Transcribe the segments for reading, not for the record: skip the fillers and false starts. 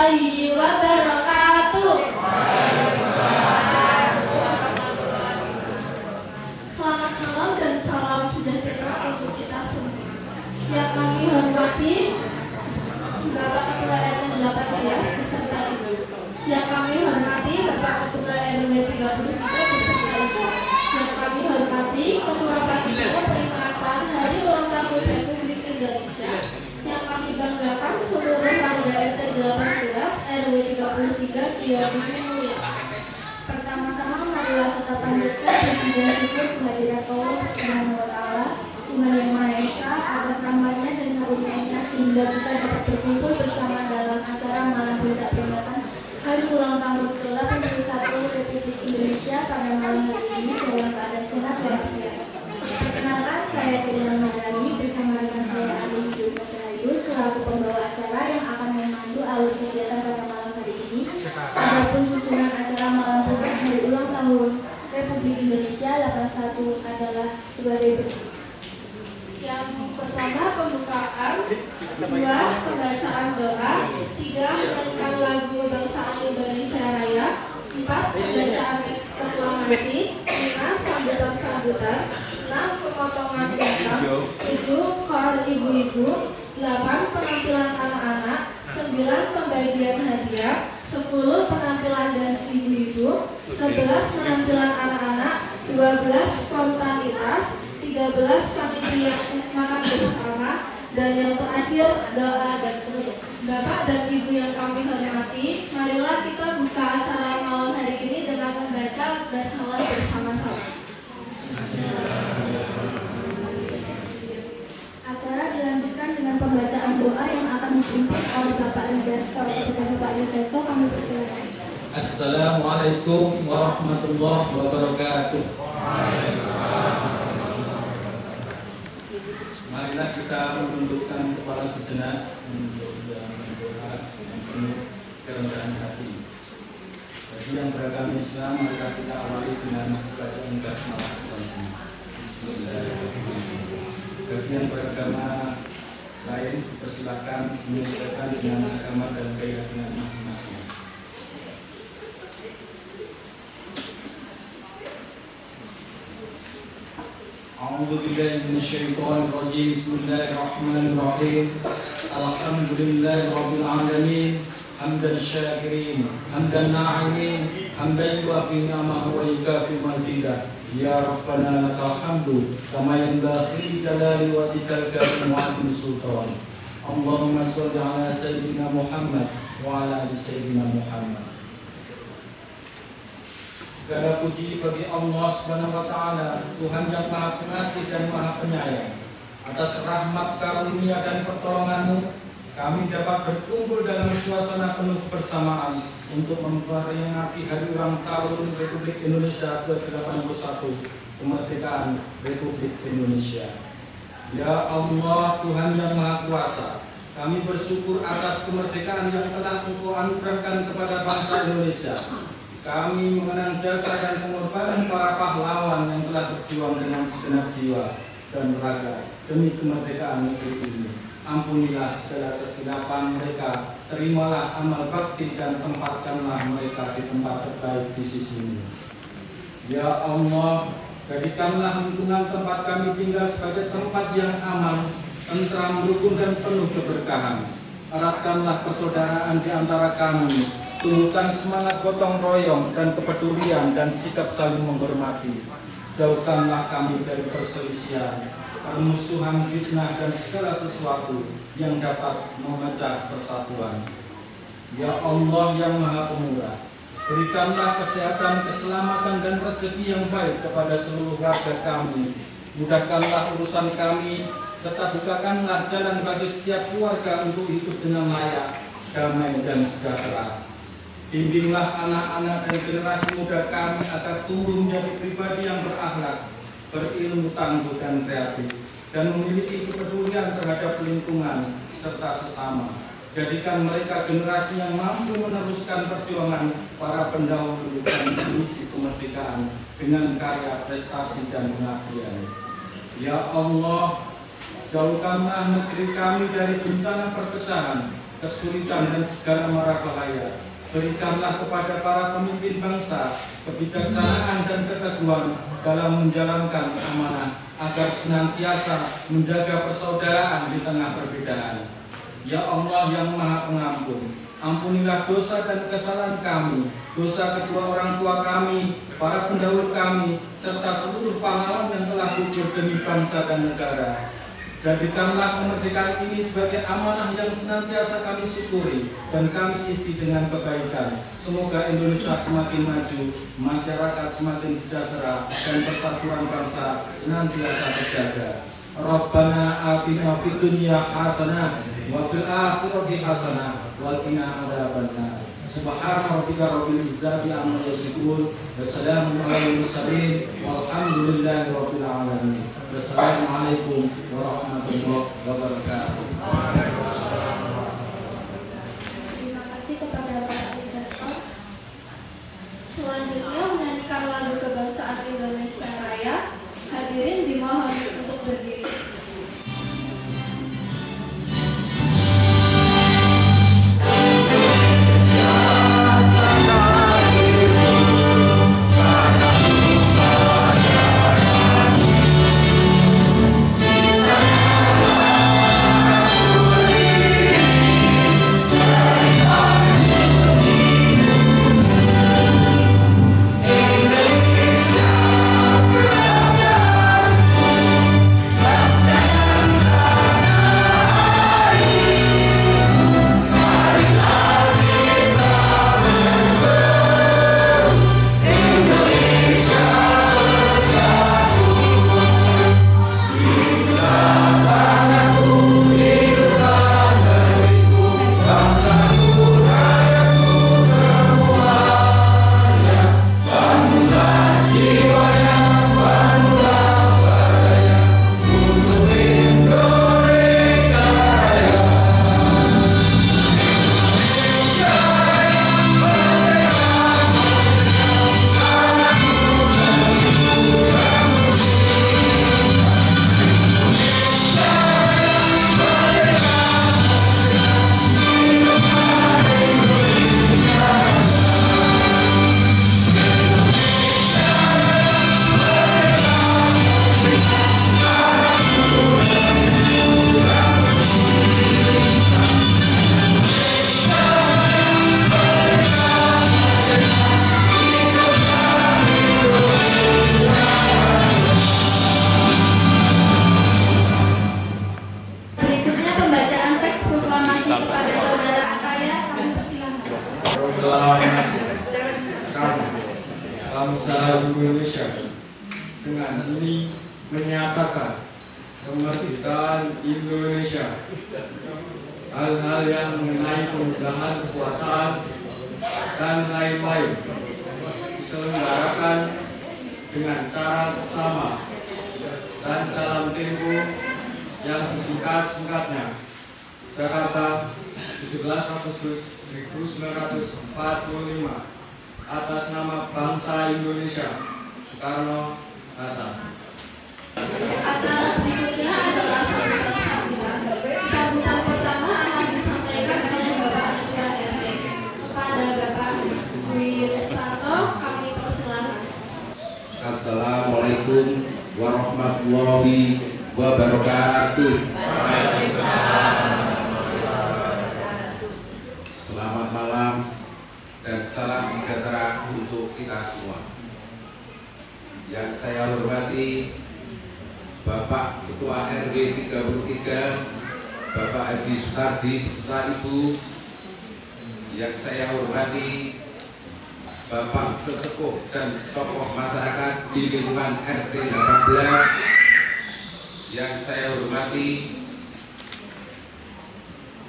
warahmatullahi wabarakatuh. Selamat malam dan salam sejahtera untuk kita semua. Yang kami hormati Bapak Ketua RT 18 beserta Ibu. Yang kami hormati Bapak Ketua RW 33 beserta Ibu. Yang kami hormati Ketua Panitia peringatan Hari Ulang Tahun Republik Indonesia. Yang kami banggakan seluruh warga RT 18 RW 33 yang dimiliki. Pertama-tama marilah kita panjatkan puji dan syukur kehadirat Allah Subhanahu wa taala, Tuhan Yang Maha Esa, atas rahmatnya dan karunia-Nya sehingga kita dapat berkumpul bersama dalam acara malam puncak peringatan Hari Ulang Tahun ke-81 Republik Indonesia pada malam hari ini dalam keadaan sehat walafiat. Perkenalkan, saya Kirina Maharani bersama rekan saya Ari Yudhirayu selaku pembawa acara yang akan memandu alur kegiatan pada malam hari ini. Adapun susunan acara malam puncak Hari Ulang Tahun Republik Indonesia 81 adalah sebagai berikut. Yang pertama pembukaan, 2 pembacaan doa, 3 menyanyikan lagu kebangsaan Indonesia Raya, 4 pembacaan teks proklamasi, 5 sambutan-sambutan, 6 pemotongan jangkang, 7 koor ibu-ibu, 8 penampilan anak-anak, 9 pembagian hadiah, 10 penampilan dans ibu-ibu, 11 penampilan anak-anak, 12 spontanitas, 13 panitia makan bersama, dan yang terakhir doa dan penutup. Bapak dan Ibu yang kami hormati, marilah kita buka acara malam hari ini dengan membaca basmalah bersama-sama. Acara dilanjutkan dengan pembacaan doa yang akan dipimpin oleh Bapak Ridasto. Kepada Bapak Ridasto kami persilakan. Assalamualaikum warahmatullahi wabarakatuh. Marilah kita menundukkan kepala sejenak untuk berdoa yang penuh kerendahan hati. Bagi yang beragama Islam, marilah kita awali dengan bacaan basmalah bersama. Bismillahirrahmanirrahim. Bagi yang beragama lain, dipersilakan menyesuaikan dengan agama dan keyakinan masing-masing. A'udzubillahi minasyaitonir rajim. Bismillahirrahmanirrahim. Alhamdulillahirabbil alamin. Hamdan syakirin, hamdan na'imin, hamdan yuafi ni'amahu wa yukafi mazidah. Ya Rabbana lakal hamdu kama yanbaghi li jalali wajhikal karim wa 'azimi sultan. Allahumma shalli ala sayyidina Muhammad wa ala ali sayyidina Muhammad. Segala puji bagi Allah Subhanahu wa taala, Tuhan yang Maha Pengasih dan Maha Penyayang. Atas rahmat karunia dan pertolongan-Mu, kami dapat berkumpul dalam suasana penuh persamaan untuk memperingati Hari Ulang Tahun Republik Indonesia ke-81, kemerdekaan Republik Indonesia. Ya Allah, Tuhan yang Maha Kuasa, kami bersyukur atas kemerdekaan yang telah Engkau anugerahkan kepada bangsa Indonesia. Kami mengenang jasa dan pengorbanan para pahlawan yang telah berjuang dengan segenap jiwa dan raga demi kemerdekaan negeri ini. Ampunilah segala kesilapan mereka, terimalah amal bakti dan tempatkanlah mereka di tempat terbaik di sisi-Mu. Ya Allah, jadikanlah lingkungan tempat kami tinggal sebagai tempat yang aman, tentram, rukun dan penuh keberkahan. Eratkanlah persaudaraan di antara kami, tumbuhkan semangat gotong royong dan kepedulian dan sikap saling menghormati. Jauhkanlah kami dari perselisihan, permusuhan, fitnah dan segala sesuatu yang dapat memecah persatuan. Ya Allah yang Maha Pemurah, berikanlah kesehatan, keselamatan dan rezeki yang baik kepada seluruh warga kami. Mudahkanlah urusan kami, serta bukakanlah jalan bagi setiap keluarga untuk hidup dengan layak, damai dan sejahtera. Bimbinglah anak-anak dan generasi muda kami agar tumbuh menjadi pribadi yang berakhlak, berilmu, tangguh dan kreatif, dan memiliki kepedulian terhadap lingkungan serta sesama. Jadikan mereka generasi yang mampu meneruskan perjuangan para pendahulu dan misi kemerdekaan dengan karya, prestasi dan pengabdian. Ya Allah, jauhkanlah negeri kami dari bencana perpecahan, kesulitan dan segala mara bahaya. Berikanlah kepada para pemimpin bangsa kebijaksanaan dan keteguhan dalam menjalankan amanah, agar senantiasa menjaga persaudaraan di tengah perbedaan. Ya Allah yang Maha Pengampun, ampunilah dosa dan kesalahan kami, dosa kedua orang tua kami, para pendahulu kami, serta seluruh pahlawan yang telah gugur demi bangsa dan negara. Jadikanlah kemerdekaan ini sebagai amanah yang senantiasa kami syukuri dan kami isi dengan kebaikan. Semoga Indonesia semakin maju, masyarakat semakin sejahtera, dan persatuan bangsa senantiasa terjaga. Rabbana atina fid dunya hasanah wa fil akhirati hasanah wa qina adzabannar. Subhana rabbika rabbil izzati amma yasifun wa salamun alal mursalin walhamdulillahi rabbil alamin. Wassalamualaikum warahmatullahi wabarakatuh. Terima kasih kepada Pak Investor. Selanjutnya menyanyikan lagu kebangsaan Indonesia Raya. Hadirin dimohon untuk berdiri. Bangsa Indonesia dengan ini menyatakan kemerdekaan Indonesia. Hal-hal yang mengenai pemudahan kekuasaan dan lain-lain diselenggarakan dengan cara seksama dan dalam tempo yang sesingkat-singkatnya. Jakarta, 17 Agustus 1945. Atas nama bangsa Indonesia, Soekarno-Hatta. Acara berikutnya adalah sambutan. Sambutan pertama akan disampaikan oleh Bapak Ketua RT. Kepada Bapak Dwi Restarto, kami persilahkan. Assalamualaikum warahmatullahi wabarakatuh. Selamat malam dan salam sejahtera untuk kita semua. Yang saya hormati Bapak Ketua RW 33, Bapak Haji Sutardi beserta Ibu. Yang saya hormati Bapak sesepuh dan tokoh masyarakat di lingkungan RT 18. Yang saya hormati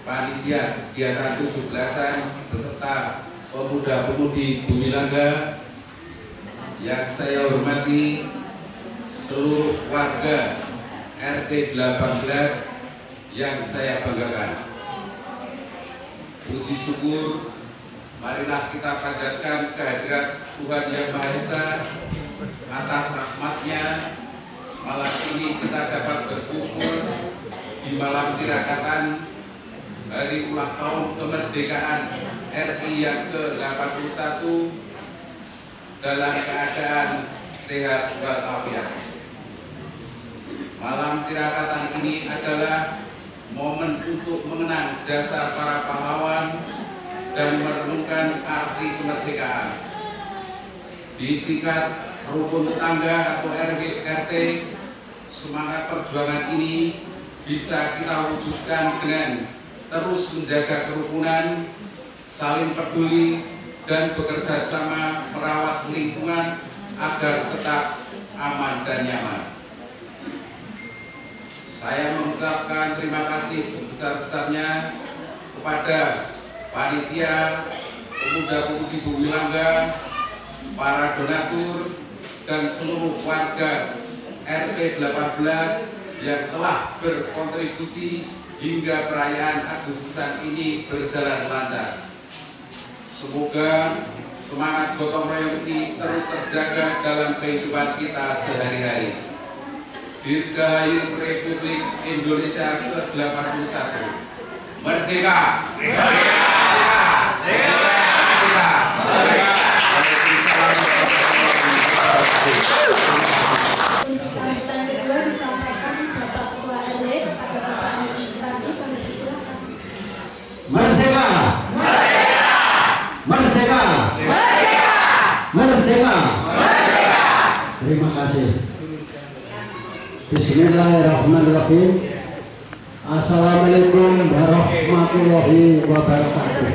panitia kegiatan 17-an beserta pemuda-pemudi Bumi Langga. Yang saya hormati seluruh warga RT 18 yang saya banggakan. Puji syukur, marilah kita panjatkan kehadirat Tuhan Yang Maha Esa atas rahmat-Nya. Malam ini kita dapat berkumpul di malam tirakatan hari hari ulang tahun kemerdekaan RI yang ke-81 dalam keadaan sehat walafiat. Malam tirakatan ini adalah momen untuk mengenang jasa para pahlawan dan merenungkan arti kemerdekaan. Di tingkat rukun tetangga atau RW RT, semangat perjuangan ini bisa kita wujudkan dengan terus menjaga kerukunan, saling peduli, dan bekerja sama merawat lingkungan agar tetap aman dan nyaman. Saya mengucapkan terima kasih sebesar-besarnya kepada panitia, pemuda-pemudi Bumi Langga, para donatur, dan seluruh warga RT 18 yang telah berkontribusi hingga perayaan Agustusan ini berjalan lancar. Semoga semangat gotong royong ini terus terjaga dalam kehidupan kita sehari-hari. Dirgahayu Republik Indonesia ke-81. Merdeka! Merdeka! Merdeka! Untuk sambutan kedua disampaikan Bapak Ketua RW kepada Bapak Haji Sutadi. Kami persilakan. Merdeka! Merdeka! Merdeka! Merdeka! Merdeka! Merdeka! Terima kasih. Bismillahirrahmanirrahim. Assalamualaikum warahmatullahi wabarakatuh.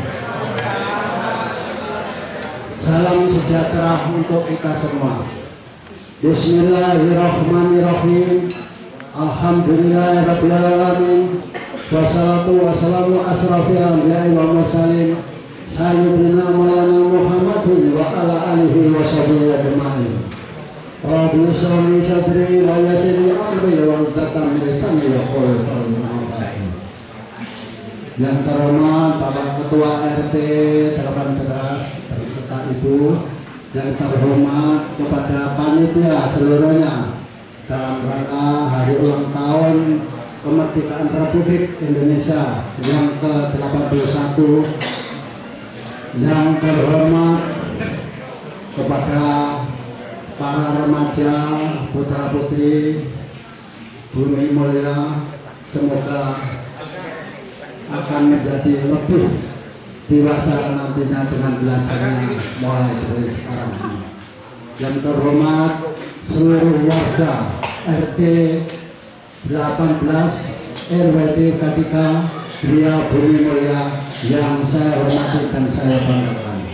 Salam sejahtera untuk kita semua. Bismillahirrahmanirrahim. Alhamdulillahirabbil alamin. Wassalatu wassalamu asrafil anbiya'i wal mursalin sayyidina maulana Muhammadin wa ala alihi wa sahbihi ajma'in. Rabbi sholli sadri wa yassir amri wa hlul lisani yafqahu qawli. Yang terhormat Bapak Ketua RT 18 beserta Ibu, yang terhormat kepada panitia seluruhnya dalam rangka hari ulang tahun kemerdekaan Republik Indonesia yang ke-81, yang terhormat kepada para remaja, putra-putri Bumi Mulia, semoga akan menjadi lebih dewasa nantinya dengan belajarnya mulai dari sekarang ini. Yang terhormat seluruh warga RT 18 RW 3 Gria Bumi Mulia yang saya hormati dan saya banggakan.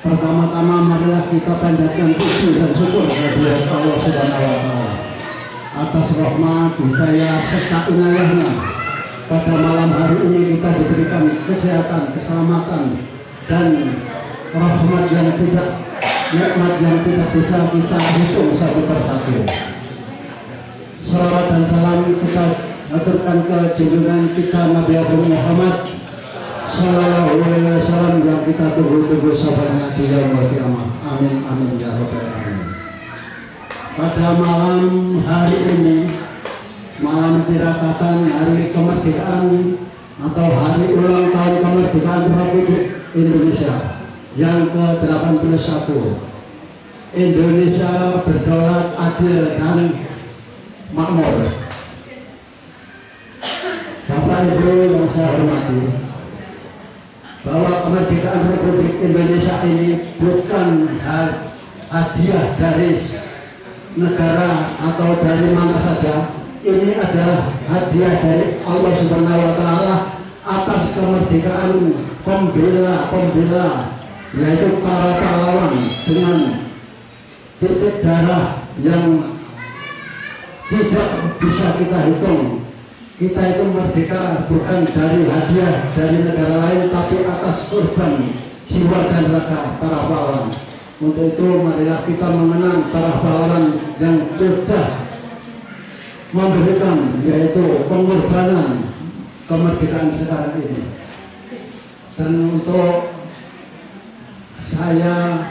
Pertama-tama marilah kita panjatkan puji dan syukur kehadirat Allah Subhanahu wa Ta'ala atas rahmat, hidayah serta inayahnya. Pada malam hari ini kita diberikan kesehatan, keselamatan, dan rahmat yang tidak, nikmat yang tidak bisa kita hitung satu persatu. Salawat dan salam kita aturkan ke junjungan kita Nabi Muhammad Sallallahu Alaihi Wasallam yang kita tunggu-tunggu sahabatnya di yaumul qiyamah. Amin amin ya rabbal alamin. Pada malam hari ini, malam tirakatan hari kemerdekaan atau hari ulang tahun kemerdekaan Republik Indonesia yang ke-81. Indonesia berdaulat, adil dan makmur. Bapak Ibu yang saya hormati, bahwa kemerdekaan Republik Indonesia ini bukan hadiah dari negara atau dari mana saja. Ini adalah hadiah dari Allah Subhanahu wa Ta'ala atas kemerdekaan pembela-pembela, yaitu para pahlawan dengan titik darah yang tidak bisa kita hitung. Kita itu merdeka bukan dari hadiah dari negara lain, tapi atas korban jiwa dan raga para pahlawan. Untuk itu marilah kita mengenang para pahlawan yang sudah memberikan, yaitu pengorbanan kemerdekaan sekarang ini. Dan untuk saya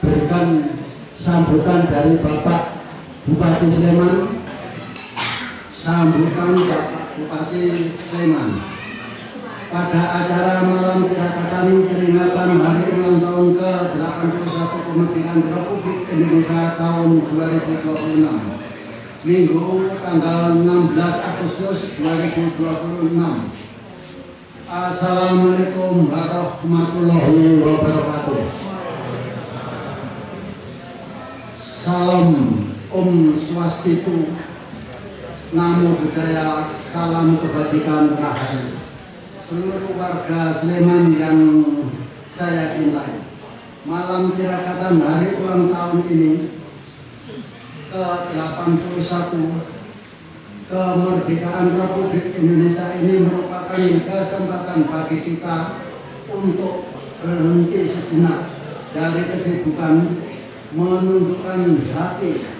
berikan sambutan dari Bapak Bupati Sleman. Sambutan Bapak Bupati Sleman. pada acara malam tirakatan peringatan hari ulang tahun ke-81 kemerdekaan Republik Indonesia tahun 2026. Minggu tanggal 16 Agustus 2026. Assalamualaikum warahmatullahi wabarakatuh. Salam Om Swastiastu, Namo Buddhaya, salam kebajikan rahayu. Seluruh warga Sleman yang saya cintai, malam tirakatan hari ulang tahun ini ke-81 kemerdekaan Republik Indonesia ini merupakan kesempatan bagi kita untuk berhenti sejenak dari kesibukan, menundukkan hati,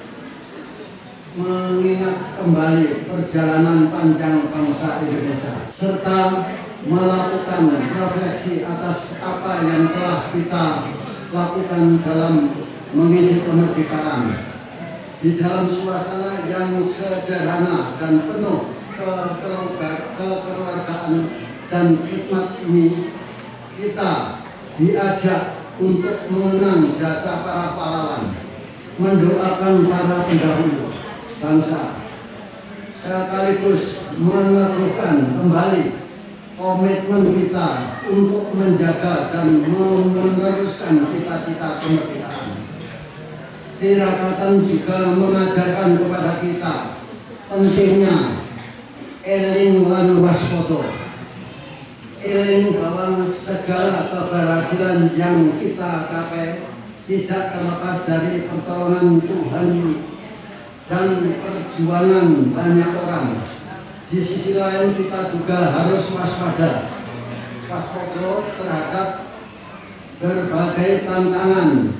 mengingat kembali perjalanan panjang bangsa Indonesia, serta melakukan refleksi atas apa yang telah kita lakukan dalam mengisi kemerdekaan. Di dalam suasana yang sederhana dan penuh kekeluargaan dan hikmat ini, kita diajak untuk mengenang jasa para pahlawan, mendoakan para pendahulu bangsa, sekaligus meneguhkan kembali komitmen kita untuk menjaga dan meneruskan cita-cita kemerdekaan. Tirakatan juga mengajarkan kepada kita pentingnya eling lan waspada. Eling bahwa segala keberhasilan yang kita capai tidak terlepas dari pertolongan Tuhan dan perjuangan banyak orang. Di sisi lain kita juga harus waspada terhadap berbagai tantangan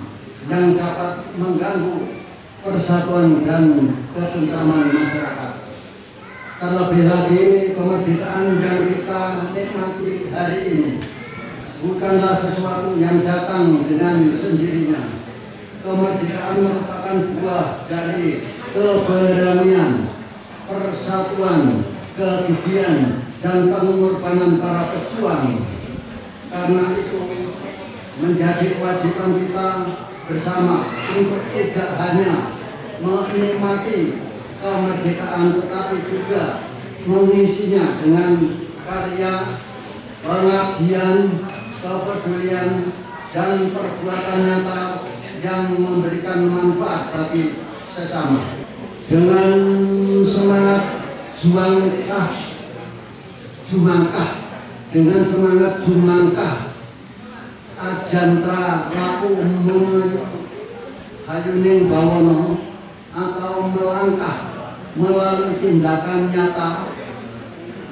yang dapat mengganggu persatuan dan ketentraman masyarakat. Terlebih lagi, kemerdekaan yang kita nikmati hari ini bukanlah sesuatu yang datang dengan sendirinya. Kemerdekaan merupakan buah dari keberanian, persatuan, kegigihan, dan pengorbanan para pejuang. Karena itu menjadi kewajiban kita bersama untuk tidak hanya menikmati kemerdekaan, tetapi juga mengisinya dengan karya, pengabdian, kepedulian, dan perbuatan nyata yang memberikan manfaat bagi sesama. Dengan semangat jumangkah ajantra laku hayuning bawono, atau melangkah melalui tindakan nyata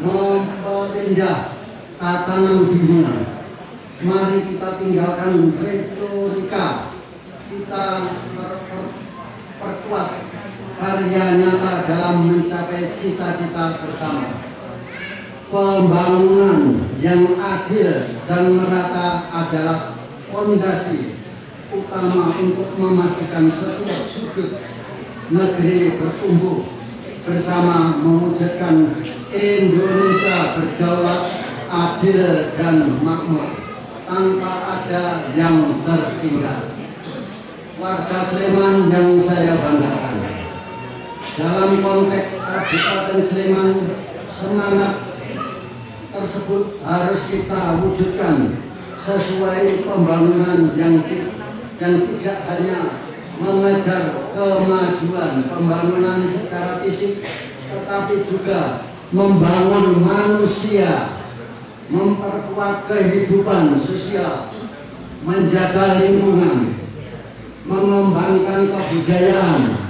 memperindah tatanan dunia. Mari kita tinggalkan retorika, kita perkuat karya nyata dalam mencapai cita-cita bersama. Pembangunan yang adil dan merata adalah fondasi utama untuk memastikan setiap sudut negeri bertumbuh bersama, mewujudkan Indonesia berdaulat, adil, dan makmur tanpa ada yang tertinggal. Warga Sleman yang saya banggakan, dalam konteks Kabupaten Sleman, semangat tersebut harus kita wujudkan sesuai pembangunan yang tidak hanya mengejar kemajuan pembangunan secara fisik, tetapi juga membangun manusia, memperkuat kehidupan sosial, menjaga lingkungan, mengembangkan kebudayaan,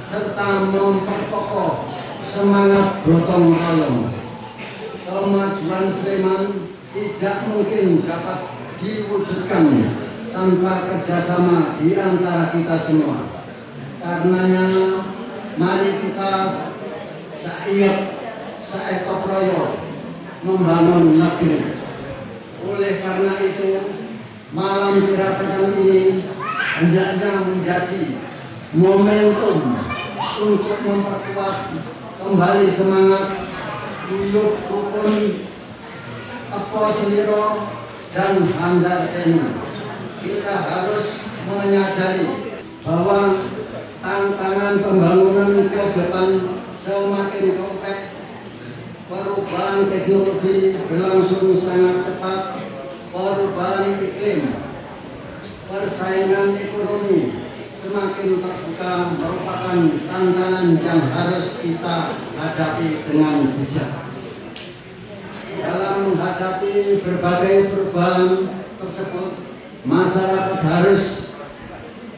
serta memperkokoh semangat gotong royong. Kemajuan Sleman tidak mungkin dapat diwujudkan tanpa kerjasama di antara kita semua. Karenanya, mari kita saetoproyo membangun negeri. Oleh karena itu, malam tirakatan ini hendaknya menjadi momentum untuk memperkuat kembali semangat guyub rukun Poseliro dan Handar ini. Kita harus menyadari bahwa tantangan pembangunan ke depan semakin kompleks. Perubahan teknologi berlangsung sangat cepat, perubahan iklim, persaingan ekonomi semakin terbuka merupakan tantangan yang harus kita hadapi dengan bijak. Dalam menghadapi berbagai perubahan tersebut, masyarakat harus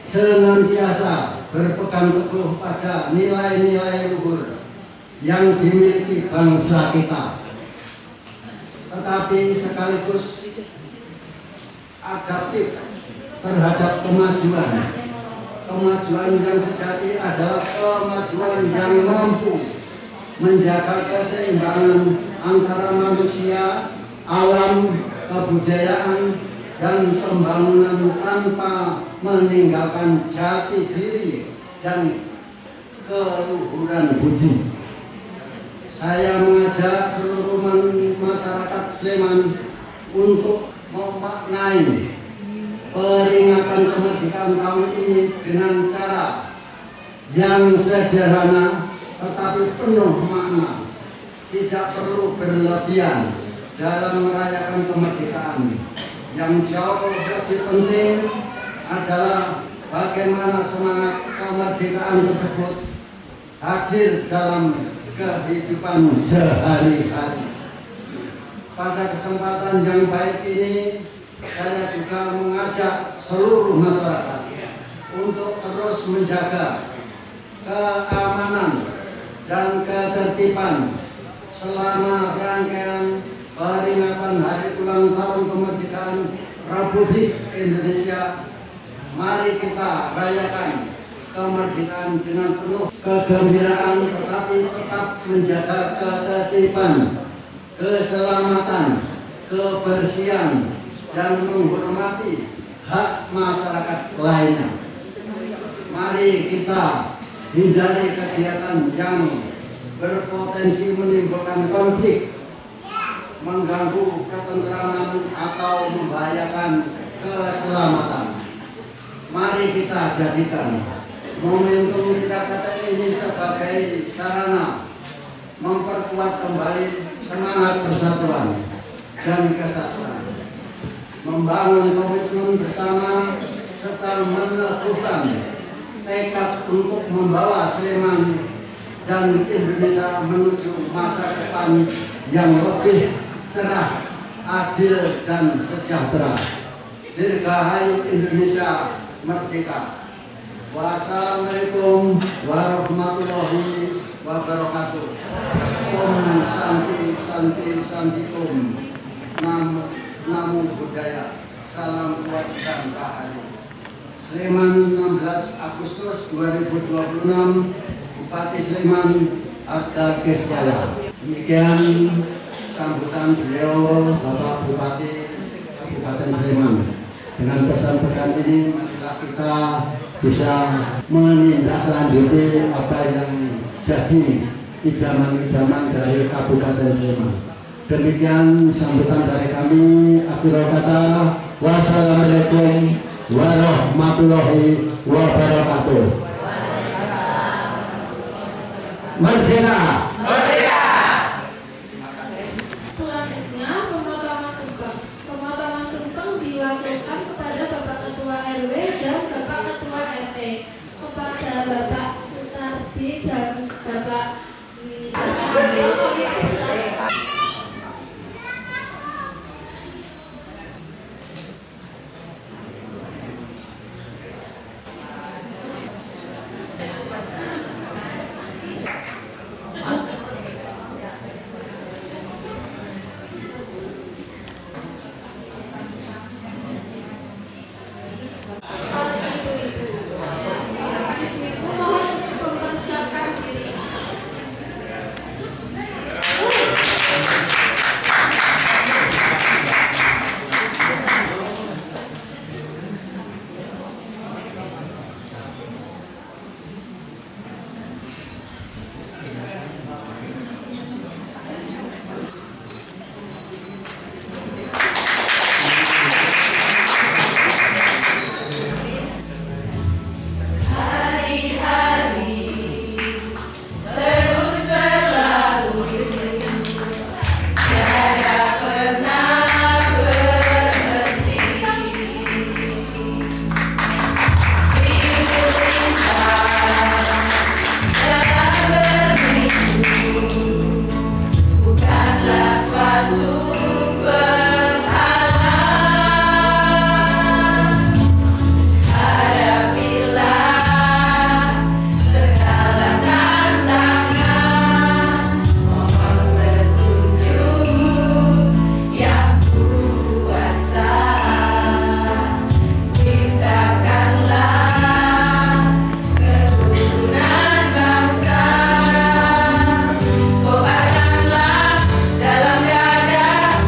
senantiasa berpegang teguh pada nilai-nilai luhur yang dimiliki bangsa kita, tetapi sekaligus adaptif terhadap kemajuan. Kemajuan yang sejati adalah kemajuan yang mampu menjaga keseimbangan antara manusia, alam, kebudayaan, dan pembangunan tanpa meninggalkan jati diri dan keluhuran budi. Saya mengajak seluruh masyarakat Sleman untuk memaknai peringatan kemerdekaan tahun ini dengan cara yang sederhana tetapi penuh makna. Tidak perlu berlebihan dalam merayakan kemerdekaan. Yang jauh lebih penting adalah bagaimana semangat kemerdekaan tersebut hadir dalam kehidupan sehari-hari. Pada kesempatan yang baik ini, saya juga mengajak seluruh masyarakat untuk terus menjaga keamanan dan ketertiban selama rangkaian peringatan Hari Ulang Tahun Kemerdekaan Republik Indonesia. Mari kita rayakan kemerdekaan dengan penuh kegembiraan, tetapi tetap menjaga ketertiban, keselamatan, kebersihan, dan menghormati hak masyarakat lainnya. Mari kita hindari kegiatan yang berpotensi menimbulkan konflik, mengganggu ketentraman, atau membahayakan keselamatan. Mari kita jadikan momentum tirakat ini sebagai sarana memperkuat kembali semangat persatuan dan kesatuan, membangun komitmen bersama, serta meneguhkan tekad untuk membawa Sleman dan Indonesia menuju masa depan yang lebih cerah, adil, dan sejahtera. Dirgahayu Indonesia merdeka. Wassalamualaikum warahmatullahi wabarakatuh. Om Santi Santi Santi Om. Namo Buddhaya. Salam kewajiban rahayu. Sleman 16 Agustus 2026. Bupati Sleman Arda Keswaya. Demikian sambutan beliau Bapak Bupati Kabupaten Sleman. Dengan pesan-pesan ini marilah kita bisa menindaklanjuti apa yang jadi idaman-idaman dari Kabupaten Sleman. Demikian sambutan dari kami. Akhirul kata, wassalamualaikum warahmatullahi wabarakatuh. Merdeka! Selanjutnya pemotongan tumpeng. Pemotongan tumpeng diwakilkan kepada Bapak Ketua RW dan Bapak Ketua RT, kepada Bapak Sutardi dan Bapak Widosanto. Kobarkanlah dalam dada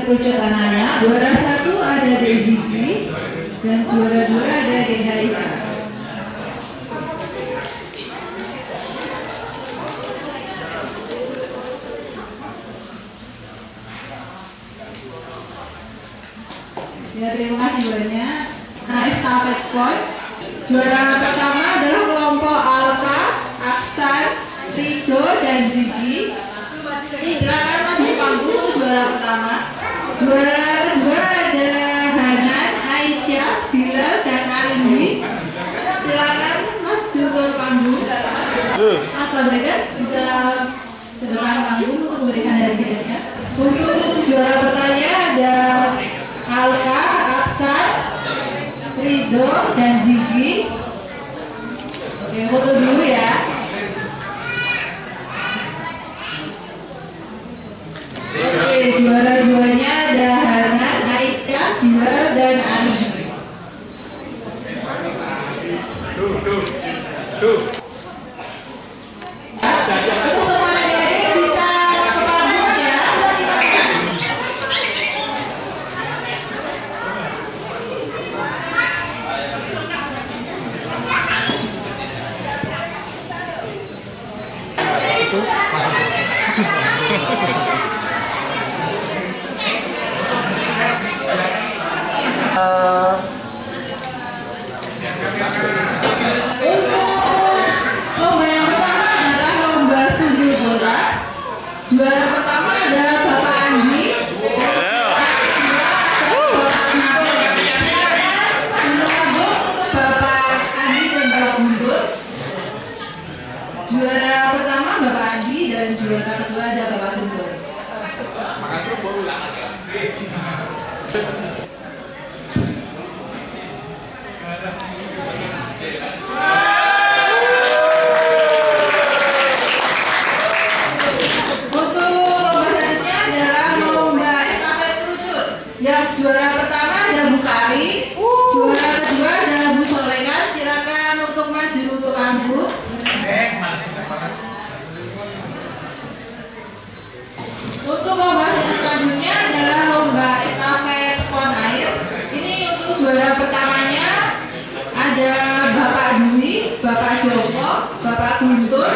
kerucut anak-anak. Juara 1 ada Deziki dan juara 2 ada Dehaika. Ya, terima kasih banyak. Nah, estafet sport. Juara pertama adalah kelompok Alka, Aksan, Rido, dan Ziki. Silakan maju ke panggung untuk juara pertama. Juara kedua ada Hanan, Aisyah, Bilal, dan Arimbi. Silakan maju ke panggung. Mas Fabregas bisa ke depan panggung untuk memberikan sertifikatnya. Untuk juara pertama ada Alka, Aksan, Rido, dan Ziki. Oke, foto dulu ya. Oke, juara-juaranya ada Hanan, Aisyah, Bilal, dan Ari. Untuk semua adik-adik bisa ke panggung ya. Lomba yang pertama adalah lomba sundu bola. Juara pertama adalah Bapak Andi. Juara pertama Bapak Andi dan juara kedua ada Bapak Guntur. Untuk lomba selanjutnya adalah lomba estafet kerucut. Yang juara pertama ada Bu Kari, juara kedua ada Bu Solekan. Silakan untuk maju untuk panggung. Untuk lomba selanjutnya adalah lomba estafet spon air. Ini untuk juara pertamanya ada Bapak Dwi, Bapak Joko, Bapak Guntur,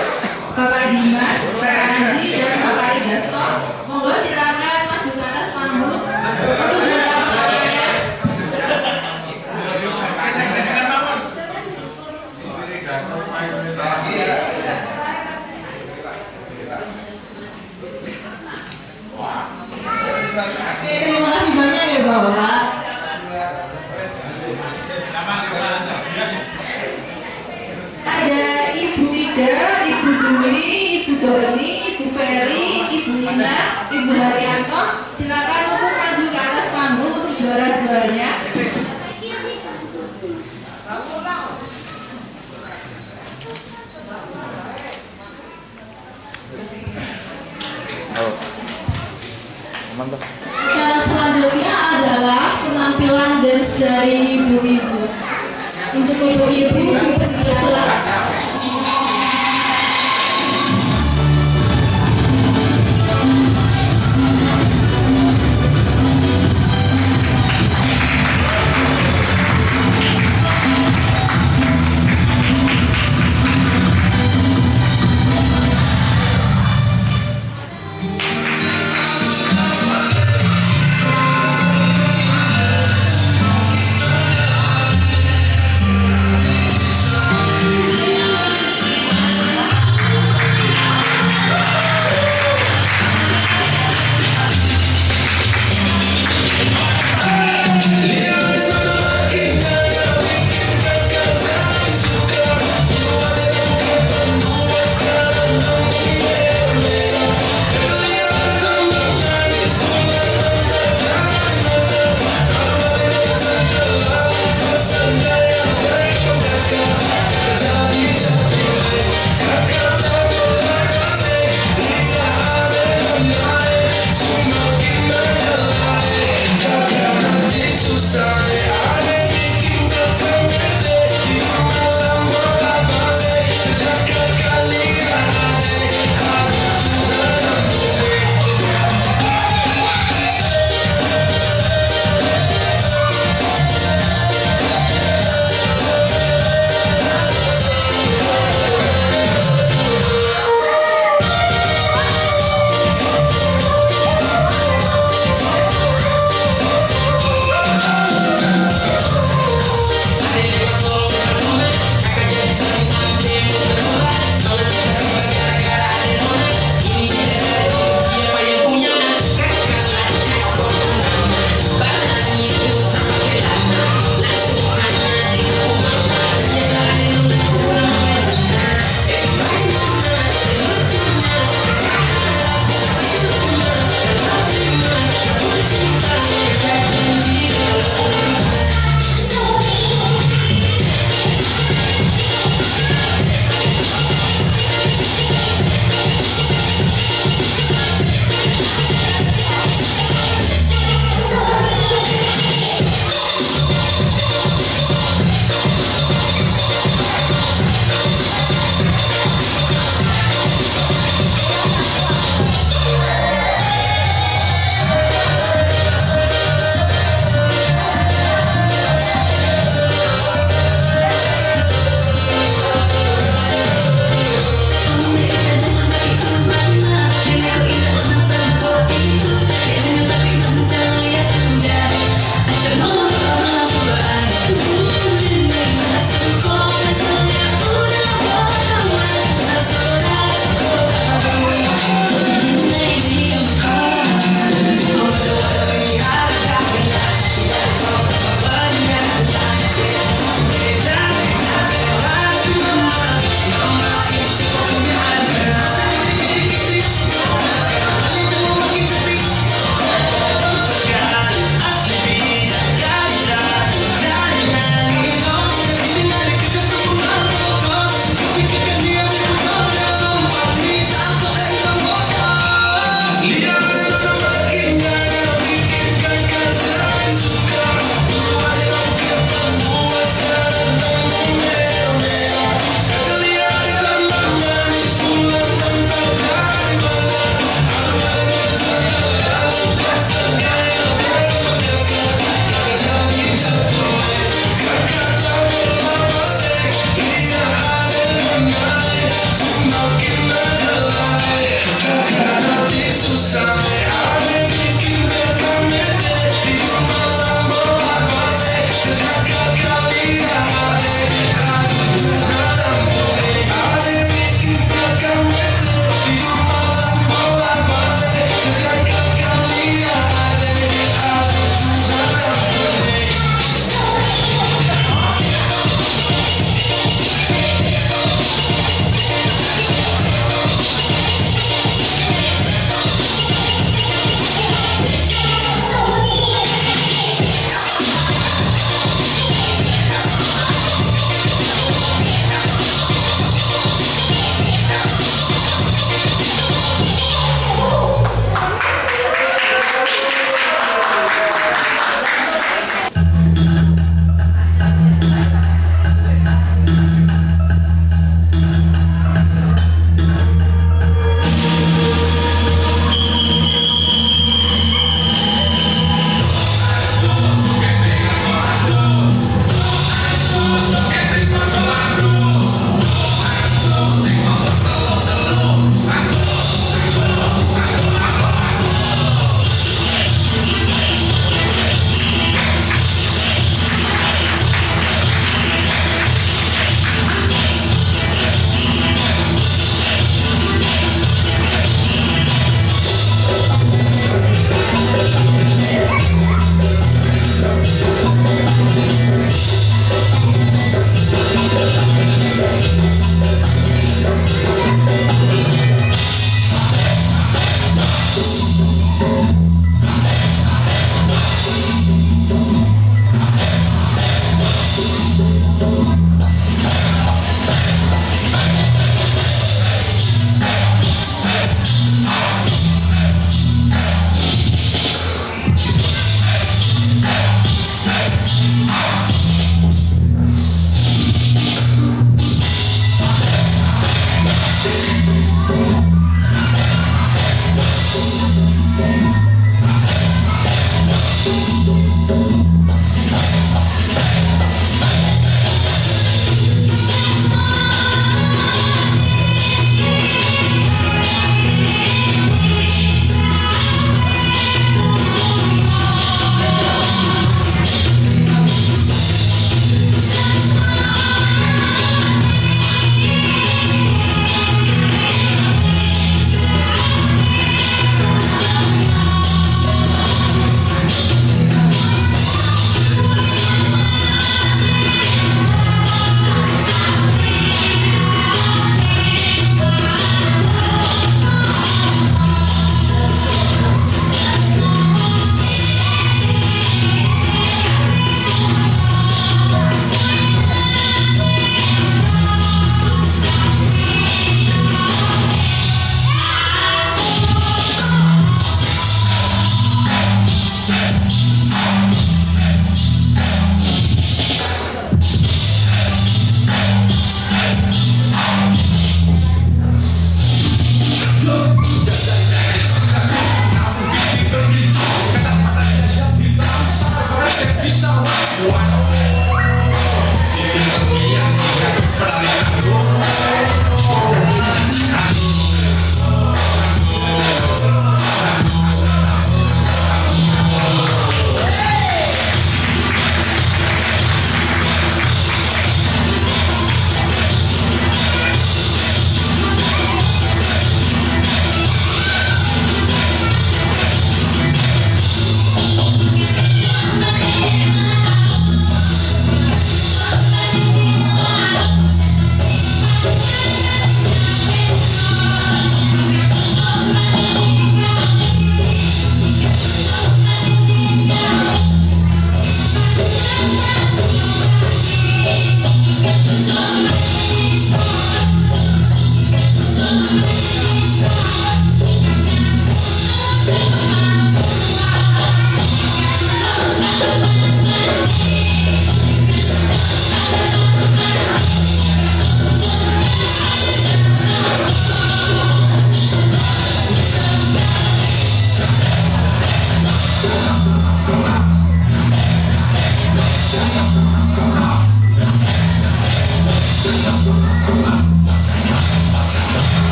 Bapak Dimas, Bapak Andi, dan Bapak Igasto. Monggo silakan maju ke atas panggung untuk juara pertamanya. Oke, terima kasih banyak ya Bapak. Ada Ibu Ida, Ibu Dwi, Ibu Doni, Ibu Ferry, Ibu Ina, Ibu Haryanto. Silakan untuk maju ke atas panggung untuk juara duanya. Cara selanjutnya adalah penampilan dance dari ibu-ibu. Untuk ibu-ibu dipersilakan.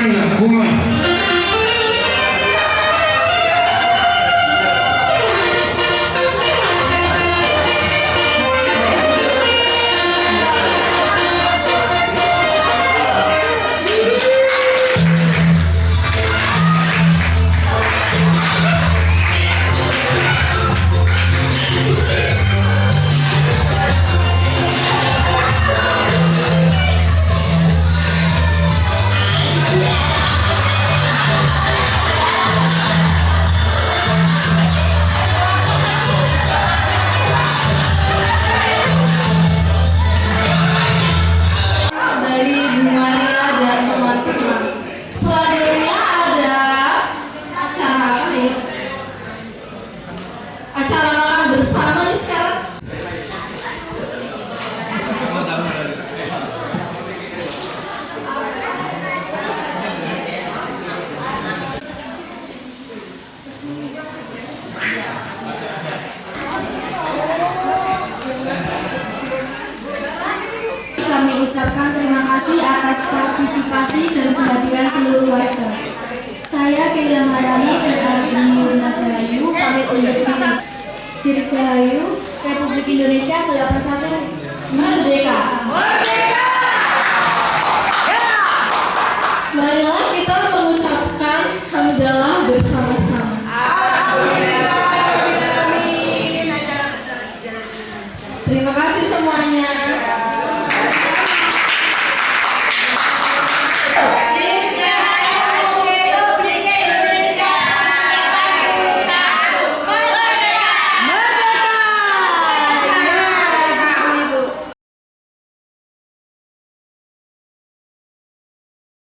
Angga Bunga. Dari Bu Maria dan teman-teman. Selanjutnya ada acara apa ya? Acara makan bersama nih sekarang. Kami ucapkan terima kasih atas partisipasi dan kehadiran seluruh warga. Saya Keila Marani dan Arvini Yunadayu pamit undur diri. Dirgahayu Republik Indonesia ke-81 Merdeka.